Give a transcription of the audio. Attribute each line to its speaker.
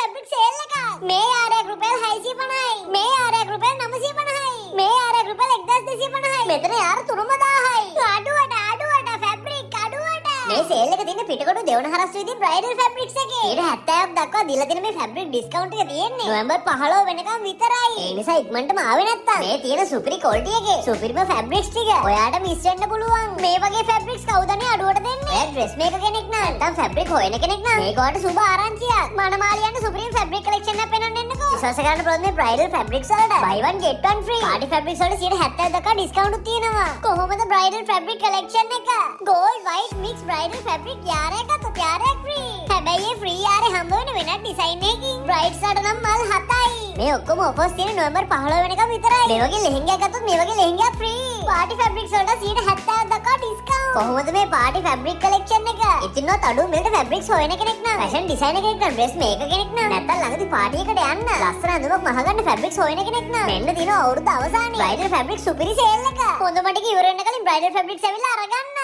Speaker 1: Fabric sale එකක්. මේ ආරයක් රුපියල් 650යි. මේ ආරයක් රුපියල් 950යි. මේ ආරයක් රුපියල් 1250යි. මෙතන යාර 3000යි. අඩුවට ෆැබ්‍රික් අඩුවට. මේ සේල් එක තියෙන පිටකොටු දෙවනහරස් විදිහේ බ්‍රයිඩල් ෆැබ්‍රික්ස් එකේ 70ක් දක්වා දීලා තියෙන මේ ෆැබ්‍රික් ඩිස්කවුන්ට් එක තියෙන්නේ නොවැම්බර් 15 වෙනකම් විතරයි. ඒ නිසා ඉක්මනටම ආවේ නැත්තම් මේ තියෙන සුපිරි ක්වොලිටි එකේ සුපිරිම ෆැබ්‍රික්ස් ටික ඔයාට මිස් වෙන්න පුළුවන්. මේ වගේ ෆැබ්‍රික්ස් කවුදනේ අඩුවට දෙන්නේ? ඔයා ඩ්‍රෙස් මේකර් කෙනෙක් නම් නැත්තම් ෆැබ්‍රික් හොයන කෙනෙක් නම් මේක ඔයාට සුබ ආරංචියක්. මනමාලියන්ට සුපිරිම ෆැබ්‍රික් කලෙක්ෂන් එකක් පෙන්වන්න එන්නකෝ. විශ්වාස කරන්න පුළුවන් මේ බ්‍රයිඩල් ෆැබ්‍රික්ස් වලට buy one get one free. Party fabrics වලට 70% දක්වා ඩිස්කවුන්ට් තියෙනවා. කොහොමද බ්‍රයිඩල් ෆැබ්‍රික් කලෙක්ෂන් එක? gold white mix bridal fabric යාරයක් අතට යාරයක් free. හැබැයි ඒ free යාරේ හම්බ වෙන වෙනත් ඩිසයින් එකකින් බ්‍රයිඩ්ස් ලාට නම් මල් 7යි. මේ ඔක්කොම ඔෆර්ස් තියෙන නොවැම්බර් 15 වෙනකම් විතරයි. මේ වගේ ලෙහෙන්ගයක් ගත්තොත් මේ වගේ ලෙහෙන්ගයක් free. පාටි ෆැබ්‍රික්ස් වලට 70% දක්වා ඩිස්කවුන්ට්. කොහොමද මේ පාටි ෆැබ්‍රික් කලෙක්ෂන් එක? ඉතින්වත් අඩු මිලට ෆැබ්‍රික්ස් හොයන කෙනෙක් නම් ෆැෂන් ඩිසයිනර් කෙනෙක් නම් ඩ්‍රෙස් මේකර් කෙනෙක් නම් නැත්තම් ළඟදී පාටි එකට යන්න ලස්සන අඳුමක් මහගන්න ෆැබ්‍රික්ස් හොයන කෙනෙක් නම් මෙන්න දින අවුරුදු අවසානයේ බ්‍රයිඩල් ෆැබ්‍රික් සුපිරි සේල් එක. හොඳ මටක ඉවර වෙන්න කලින් බ්‍රයිඩල් ෆැබ්‍රික්ස් ඇවිල්ලා අරගන්න.